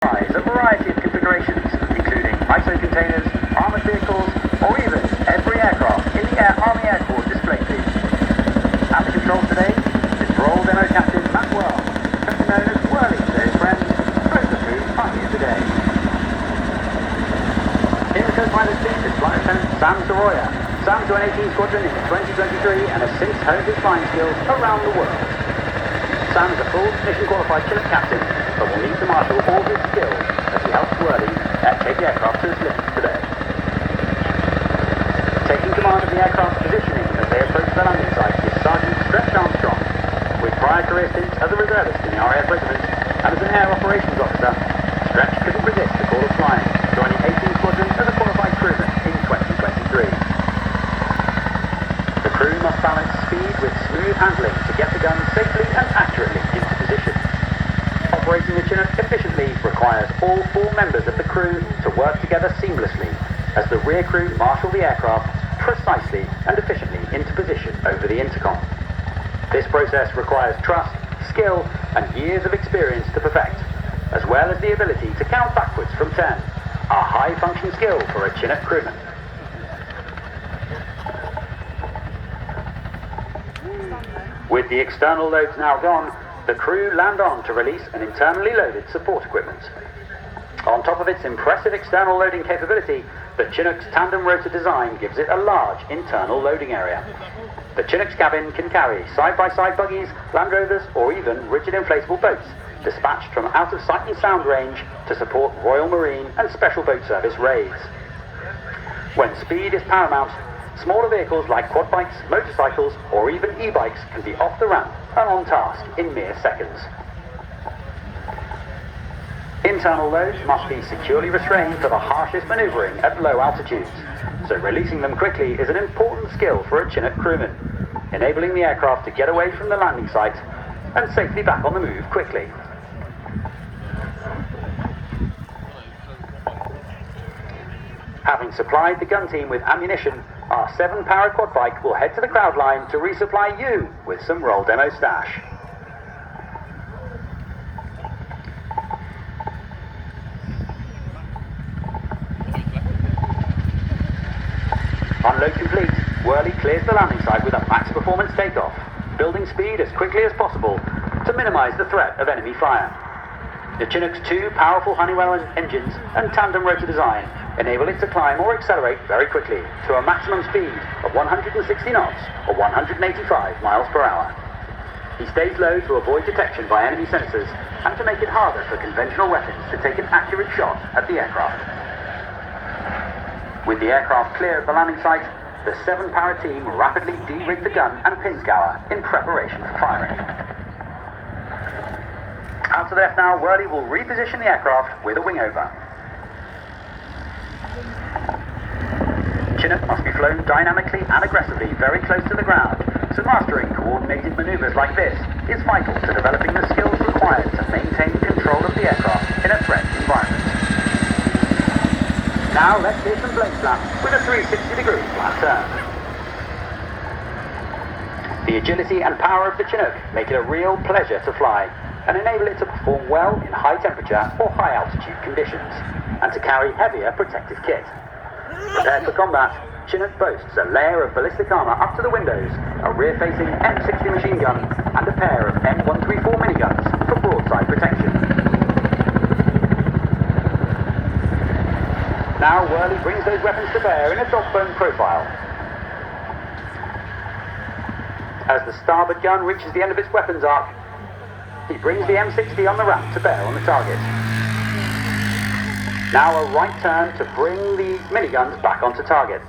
Is a variety of configurations, including ISO containers, armoured vehicles, or even every aircraft in the Army Air Corps display fleet. At the controls today is Royal Demo Captain Matt Wells, better known as Whirly to his friends, flows us through party of the day. In the co-pilot seat is Flight Lieutenant Sam Soroya. Sam joined 18 Squadron in 2023 and has since honed his flying skills around the world. Sam is a full mission qualified Chinook captain, but will need to marshal all his skills as he helps Whirly take the aircraft to its limits today. Taking command of the aircraft's positioning as they approach the landing site is Sergeant Stretch Armstrong. With prior career stints as a reservist in the RAF Regiment and as an air operations officer, Stretch couldn't resist the call of flying, joining 18 Squadron as a qualified crewman in 2023. The crew must balance speed with smooth handling to get the gun safely and accurately into position. Operating the Chinook efficiently requires all 4 members of the crew to work together seamlessly as the rear crew marshal the aircraft precisely and efficiently into position over the intercom. This process requires trust, skill and years of experience to perfect, as well as the ability to count backwards from 10, a high function skill for a Chinook crewman. With the external loads now gone, the crew land on to release an internally loaded support equipment. On top of its impressive external loading capability, the Chinook's tandem rotor design gives it a large internal loading area. The Chinook's cabin can carry side-by-side buggies, Land Rovers, or even rigid inflatable boats, dispatched from out of sight and sound range to support Royal Marine and Special Boat Service raids. When speed is paramount, smaller vehicles like quad bikes, motorcycles, or even e-bikes can be off the ramp and on task in mere seconds. Internal loads must be securely restrained for the harshest manoeuvring at low altitudes, so releasing them quickly is an important skill for a Chinook crewman, enabling the aircraft to get away from the landing site and safely back on the move quickly. Having supplied the gun team with ammunition, our 7-powered quad bike will head to the crowd line to resupply you with some roll demo stash. Unload complete, Whirly clears the landing site with a max performance takeoff, building speed as quickly as possible to minimize the threat of enemy fire. The Chinook's 2 powerful Honeywell engines and tandem rotor design enable it to climb or accelerate very quickly to a maximum speed of 160 knots or 185 miles per hour. He stays low to avoid detection by enemy sensors and to make it harder for conventional weapons to take an accurate shot at the aircraft. With the aircraft clear of the landing site, the 7-powered team rapidly de-rig the gun and pin scour in preparation for firing. Out to the left now, Whirly will reposition the aircraft with a wing over. Chinook must be flown dynamically and aggressively very close to the ground, so mastering coordinated maneuvers like this is vital to developing the skills required to maintain control of the aircraft in a threat environment. Now let's hear some blade flaps with a 360-degree flat turn. The agility and power of the Chinook make it a real pleasure to fly and enable it to perform well in high temperature or high altitude conditions and to carry heavier protective kit. Prepared for combat, Chinook boasts a layer of ballistic armour up to the windows, a rear-facing M60 machine gun and a pair of M134 miniguns for broadside protection. Now Whirly brings those weapons to bear in a dog-bone profile. As the starboard gun reaches the end of its weapons arc, he brings the M60 on the ramp to bear on the target. Now a right turn to bring the miniguns back onto target.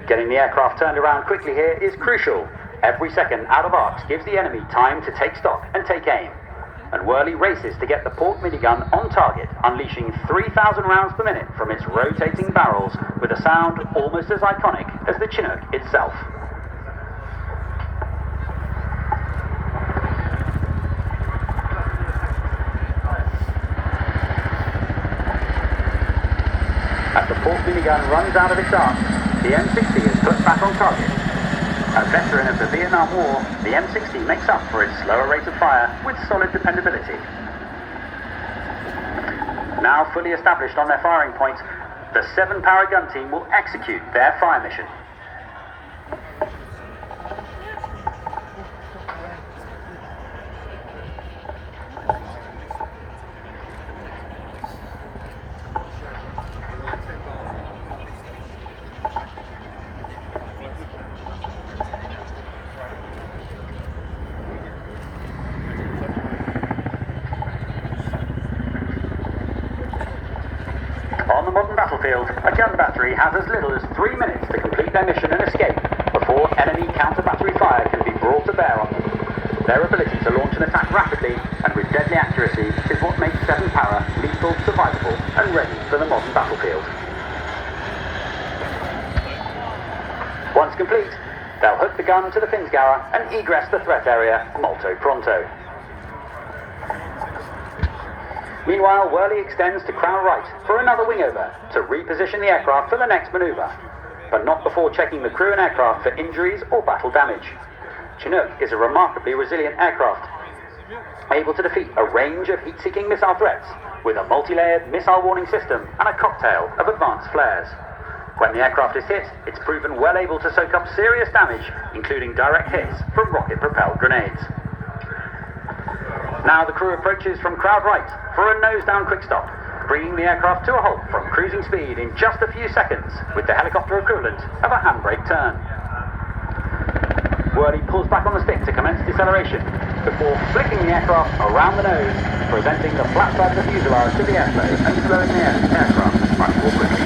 Getting the aircraft turned around quickly here is crucial. Every second out of arcs gives the enemy time to take stock and take aim. And Whirly races to get the port minigun on target, unleashing 3,000 rounds per minute from its rotating barrels with a sound almost as iconic as the Chinook itself. As the port minigun runs out of its arc, the M60 is put back on target. A veteran of the Vietnam War, the M60 makes up for its slower rate of fire with solid dependability. Now fully established on their firing point, the 7-power gun team will execute their fire mission. On the modern battlefield, a gun battery has as little as 3 minutes to complete their mission and escape before enemy counter-battery fire can be brought to bear on them. Their ability to launch an attack rapidly and with deadly accuracy is what makes 7-power lethal, survivable and ready for the modern battlefield. Once complete, they'll hook the gun to the Finsgauer and egress the threat area molto pronto. Meanwhile, Worley extends to crown right for another wingover to reposition the aircraft for the next manoeuvre, but not before checking the crew and aircraft for injuries or battle damage. Chinook is a remarkably resilient aircraft, able to defeat a range of heat-seeking missile threats with a multi-layered missile warning system and a cocktail of advanced flares. When the aircraft is hit, it's proven well able to soak up serious damage, including direct hits from rocket-propelled grenades. Now the crew approaches from crowd right for a nose-down quick stop, bringing the aircraft to a halt from cruising speed in just a few seconds with the helicopter equivalent of a handbrake turn. Worley pulls back on the stick to commence deceleration before flicking the aircraft around the nose, presenting the flat side of the fuselage to the airflow and slowing the aircraft much more quickly.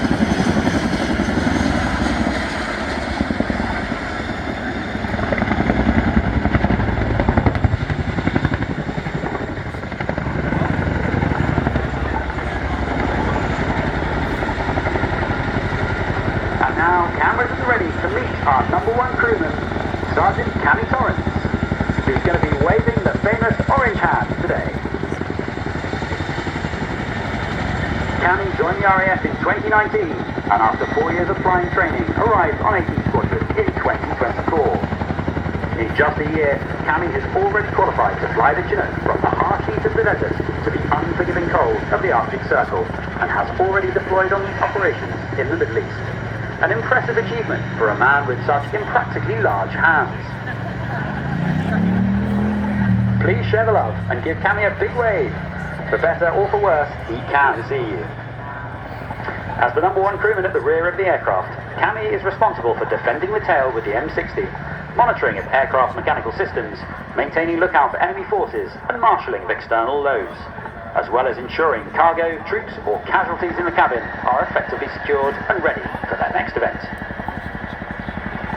Now, cameras are ready to meet our #1 crewman, Sergeant Cammy Torrance, who's going to be waving the famous orange hand today. Cammy joined the RAF in 2019, and after 4 years of flying training, arrived on 18th Squadron in 2024. In just a year, Cammy has already qualified to fly the Chinook from the harsh heat of the desert to the unforgiving cold of the Arctic Circle, and has already deployed on operations in the Middle East. An impressive achievement for a man with such impractically large hands. Please share the love and give Cammy a big wave. For better or for worse, he can see you. As the #1 crewman at the rear of the aircraft, Cammy is responsible for defending the tail with the M60, monitoring of aircraft mechanical systems, maintaining lookout for enemy forces and marshalling of external loads, as well as ensuring cargo, troops or casualties in the cabin are effectively secured and ready for their next event.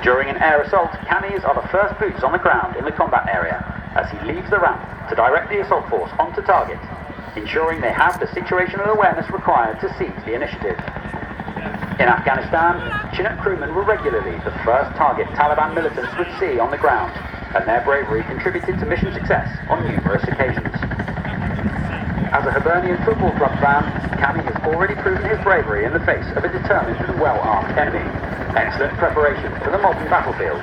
During an air assault, Cammies are the first boots on the ground in the combat area as he leaves the ramp to direct the assault force onto target, ensuring they have the situational awareness required to seize the initiative. In Afghanistan, Chinook crewmen were regularly the first target Taliban militants would see on the ground, and their bravery contributed to mission success on numerous occasions. As a Hibernian football club fan, Cammy has already proven his bravery in the face of a determined and well-armed enemy. Excellent preparation for the modern battlefield